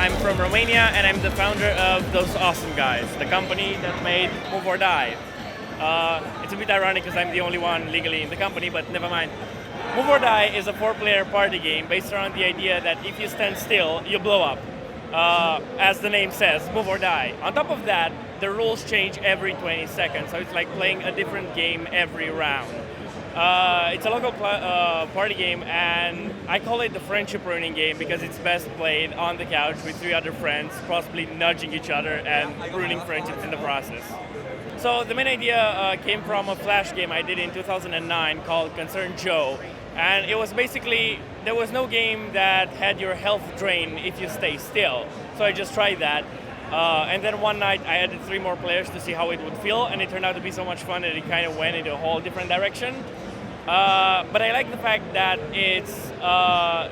I'm from Romania, and I'm the founder of Those Awesome Guys, the company that made Move or Die. It's a bit ironic because I'm the only one legally in the company, but never mind. Move or Die is a 4-player party game based around the idea that if you stand still, you blow up. As the name says, move or die. On top of that, the rules change every 20 seconds, so it's like playing a different game every round. It's a local party game, and I call it the friendship ruining game because it's best played on the couch with 3 other friends, possibly nudging each other and ruining friendships in the process. So the main idea came from a Flash game I did in 2009 called Concerned Joe. And it was basically, there was no game that had your health drain if you stay still. So I just tried that. And then one night I added 3 more players to see how it would feel, and it turned out to be so much fun that it kind of went into a whole different direction. But I like the fact that it's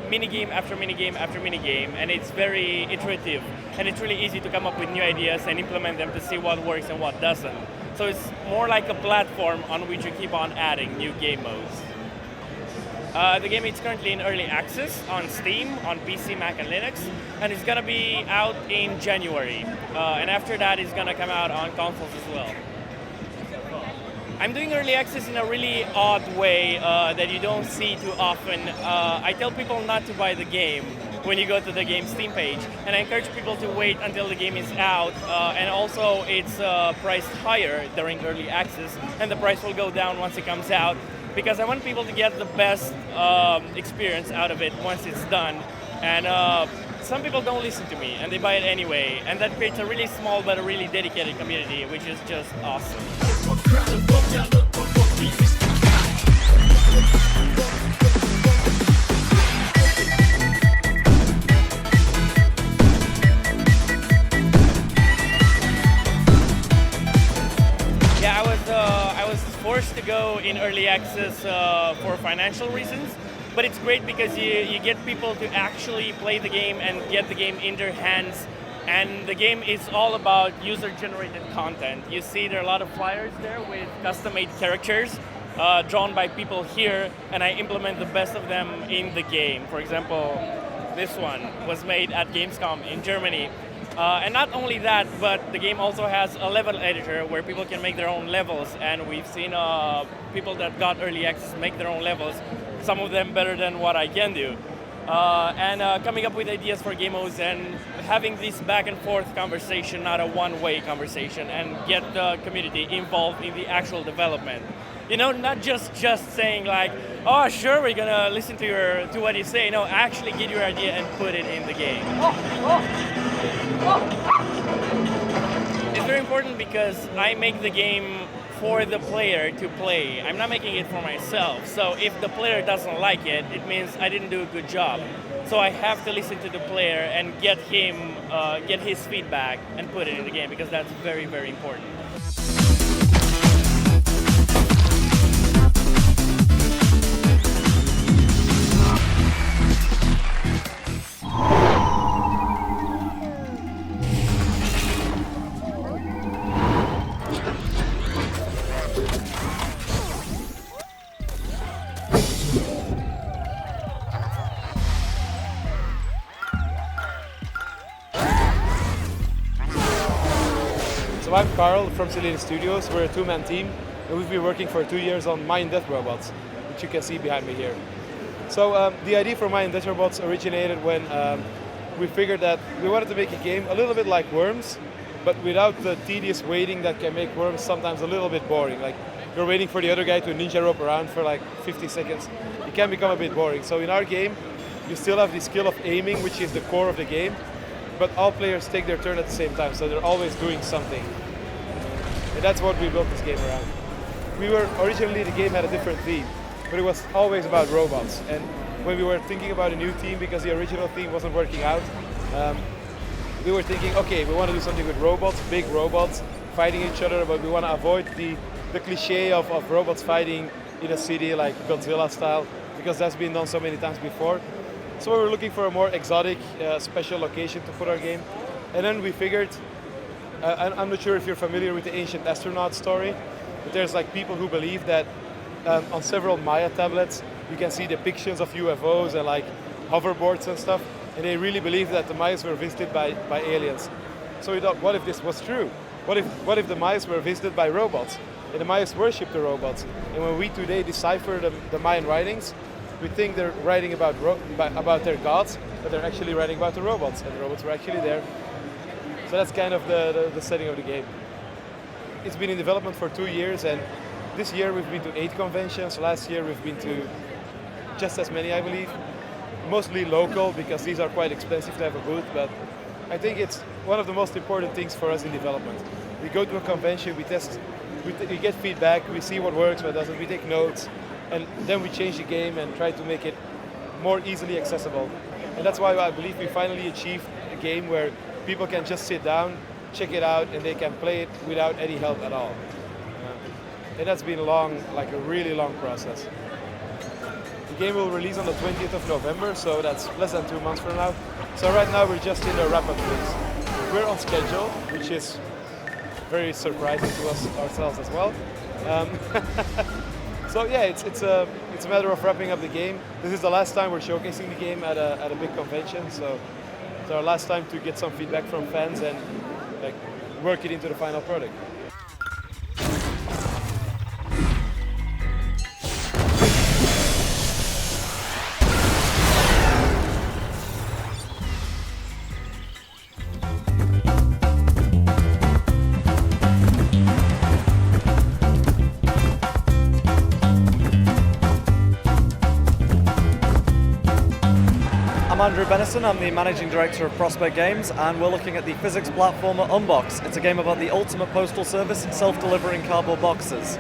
minigame after minigame after minigame, and it's very iterative. And it's really easy to come up with new ideas and implement them to see what works and what doesn't. So it's more like a platform on which you keep on adding new game modes. The game is currently in early access on Steam, on PC, Mac, and Linux, and it's going to be out in January. And after that, it's going to come out on consoles as well. I'm doing early access in a really odd way that you don't see too often. I tell people not to buy the game when you go to the game Steam page, and I encourage people to wait until the game is out, and also it's priced higher during early access, and the price will go down once it comes out, because I want people to get the best experience out of it once it's done. And some people don't listen to me, and they buy it anyway, and that creates a really small but a really dedicated community, which is just awesome. I was forced to go in early access for financial reasons, but it's great because you get people to actually play the game and get the game in their hands, and the game is all about user-generated content. You see there are a lot of flyers there with custom-made characters drawn by people here, and I implement the best of them in the game. For example, this one was made at Gamescom in Germany. And not only that, but the game also has a level editor where people can make their own levels, and we've seen people that got early access make their own levels, some of them better than what I can do. And coming up with ideas for game modes and having this back and forth conversation, not a one-way conversation, and get the community involved in the actual development. You know, not just saying like, oh sure, we're gonna listen to what you say. No, actually get your idea and put it in the game. It's very important because I make the game for the player to play. I'm not making it for myself. So if the player doesn't like it, it means I didn't do a good job. So I have to listen to the player and get his feedback and put it in the game, because that's very, very important. So I'm Karel from Sileni Studios. We're a 2-man team, and we've been working for 2 years on Mayan Death Robots, which you can see behind me here. So the idea for Mayan Death Robots originated when we figured that we wanted to make a game a little bit like Worms, but without the tedious waiting that can make Worms sometimes a little bit boring. Like you're waiting for the other guy to ninja rope around for like 50 seconds. It can become a bit boring. So in our game, you still have the skill of aiming, which is the core of the game, but all players take their turn at the same time, so they're always doing something. And that's what we built this game around. Originally the game had a different theme, but it was always about robots. And when we were thinking about a new theme, because the original theme wasn't working out, we were thinking, okay, we want to do something with robots, big robots, fighting each other, but we want to avoid the cliche of robots fighting in a city like Godzilla style, because that's been done so many times before. So we were looking for a more exotic, special location to put our game. And then we figured, I'm not sure if you're familiar with the ancient astronaut story, but there's like people who believe that on several Maya tablets, you can see depictions of UFOs and like hoverboards and stuff. and they really believed that the mice were visited by aliens. So we thought, what if this was true? What if the mice were visited by robots, and the mice worship the robots? And when we today decipher the Mayan writings, we think they're writing about their gods, but they're actually writing about the robots, and the robots were actually there. So that's kind of the setting of the game. It's been in development for 2 years, and this year we've been to 8 conventions. Last year we've been to just as many, I believe. Mostly local, because these are quite expensive to have a booth, but I think it's one of the most important things for us in development. We go to a convention, we test, we get feedback, we see what works, what doesn't, we take notes, and then we change the game and try to make it more easily accessible. And that's why I believe we finally achieved a game where people can just sit down, check it out, and they can play it without any help at all. And that's been like a really long process. The game will release on the 20th of November, so that's less than 2 months from now. So right now we're just in the wrap-up phase. We're on schedule, which is very surprising to us ourselves as well. So yeah, it's a matter of wrapping up the game. This is the last time we're showcasing the game at a big convention, so it's our last time to get some feedback from fans and like work it into the final product. I'm Bennison, I'm the Managing Director of Crombecq Games, and we're looking at the physics platformer Unbox. It's a game about the ultimate postal service, self-delivering cardboard boxes.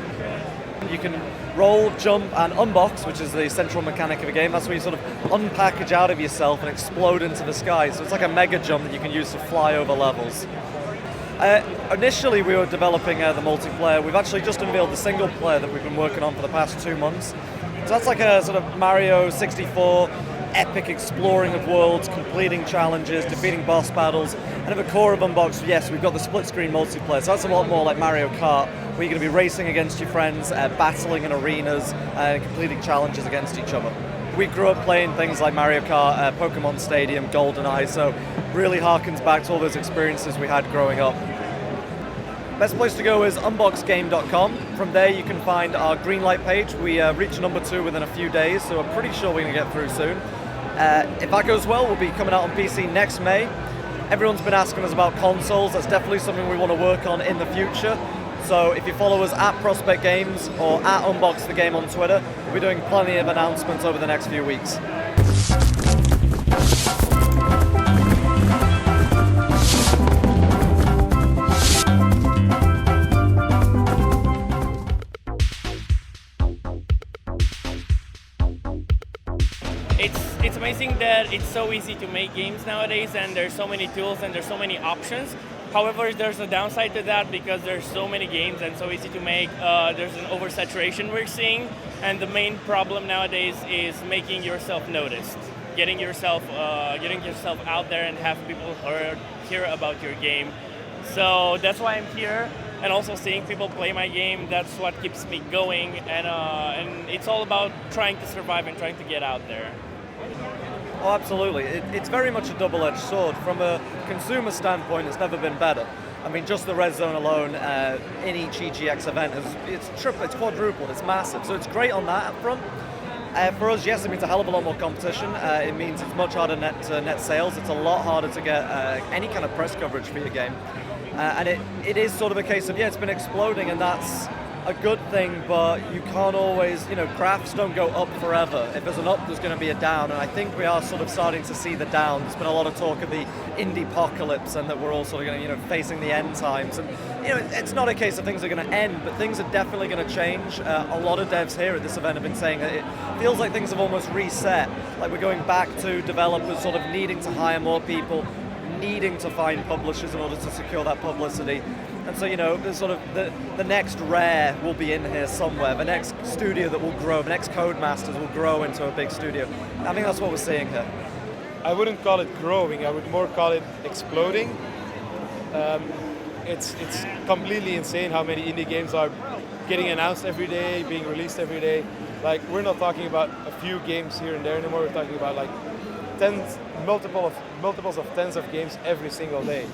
You can roll, jump, and unbox, which is the central mechanic of a game. That's where you sort of unpackage out of yourself and explode into the sky. So it's like a mega jump that you can use to fly over levels. Initially we were developing the multiplayer. We've actually just unveiled the single player that we've been working on for the past 2 months. So that's like a sort of Mario 64 epic exploring of worlds, completing challenges, defeating boss battles, and at the core of Unbox, yes, we've got the split-screen multiplayer, so that's a lot more like Mario Kart, where you're going to be racing against your friends, battling in arenas, and completing challenges against each other. We grew up playing things like Mario Kart, Pokemon Stadium, GoldenEye, so really harkens back to all those experiences we had growing up. Best place to go is unboxgame.com. From there you can find our greenlight page. We reach number 2 within a few days, so I'm pretty sure we're going to get through soon. If that goes well, we'll be coming out on PC next May. Everyone's been asking us about consoles. That's definitely something we want to work on in the future. So if you follow us at Crombecq Games or at Unbox the Game on Twitter, we'll be doing plenty of announcements over the next few weeks. It's amazing that it's so easy to make games nowadays, and there's so many tools and there's so many options. However, there's a downside to that because there's so many games and so easy to make. There's an oversaturation we're seeing, and the main problem nowadays is making yourself noticed, getting yourself out there and have people hear about your game. So that's why I'm here, and also seeing people play my game. That's what keeps me going, and it's all about trying to survive and trying to get out there. Oh, absolutely. It's very much a double-edged sword. From a consumer standpoint, it's never been better. I mean, just the red zone alone in each EGX event it's quadrupled, it's massive. So it's great on that front. For us, yes, it means a hell of a lot more competition. It means it's much harder to net sales. It's a lot harder to get any kind of press coverage for your game. And it is sort of a case of, yeah, it's been exploding, and that's a good thing, but you can't always, crafts don't go up forever. If there's an up, there's going to be a down, and I think we are sort of starting to see the down. There's been a lot of talk of the indie-pocalypse, and that we're all sort of going to, facing the end times. And, it's not a case of things are going to end, but things are definitely going to change. A lot of devs here at this event have been saying that it feels like things have almost reset, like we're going back to developers sort of needing to hire more people, needing to find publishers in order to secure that publicity. And so, there's sort of the next Rare will be in here somewhere, the next studio that will grow, the next Codemasters will grow into a big studio. I think that's what we're seeing here. I wouldn't call it growing, I would more call it exploding. It's completely insane how many indie games are getting announced every day, being released every day. Like, we're not talking about a few games here and there anymore, we're talking about like multiples of tens of games every single day.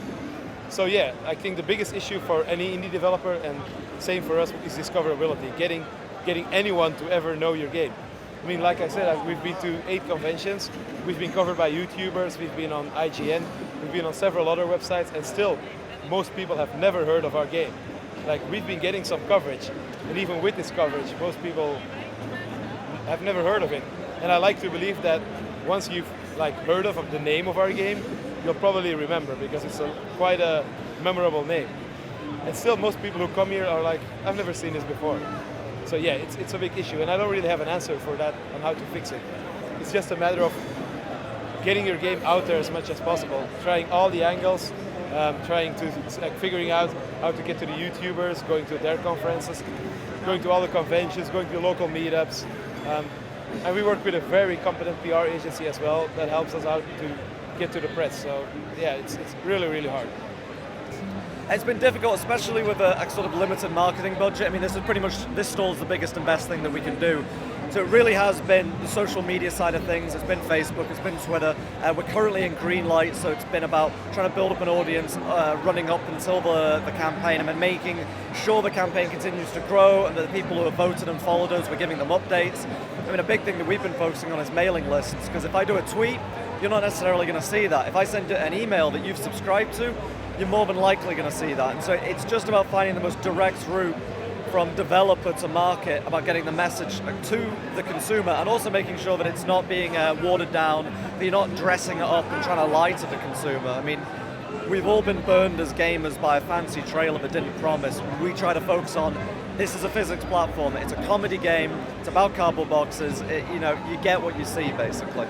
So yeah, I think the biggest issue for any indie developer, and same for us, is discoverability, getting anyone to ever know your game. I mean, like I said, we've been to 8 conventions, we've been covered by YouTubers, we've been on IGN, we've been on several other websites, and still, most people have never heard of our game. Like, we've been getting some coverage, and even with this coverage, most people have never heard of it. And I like to believe that once you've heard of the name of our game, you'll probably remember, because it's quite a memorable name. And still, most people who come here are like, I've never seen this before. So yeah, it's a big issue, and I don't really have an answer for that on how to fix it. It's just a matter of getting your game out there as much as possible, trying all the angles, figuring out how to get to the YouTubers, going to their conferences, going to all the conventions, going to local meetups. And we work with a very competent PR agency as well that helps us out to get to the press. So yeah, it's really, really hard. It's been difficult, especially with a sort of limited marketing budget. I mean, this stall is the biggest and best thing that we can do. So it really has been the social media side of things. It's been Facebook, it's been Twitter. We're currently in green light, so it's been about trying to build up an audience, running up until the campaign, and then making sure the campaign continues to grow, and that the people who have voted and followed us, we're giving them updates. I mean, a big thing that we've been focusing on is mailing lists, because if I do a tweet, you're not necessarily going to see that. If I send an email that you've subscribed to, you're more than likely going to see that. And so it's just about finding the most direct route from developer to market, about getting the message to the consumer, and also making sure that it's not being watered down, that you're not dressing it up and trying to lie to the consumer. I mean, we've all been burned as gamers by a fancy trailer that didn't promise. We try to focus on, this is a physics platform, it's a comedy game, it's about cardboard boxes, you get what you see, basically.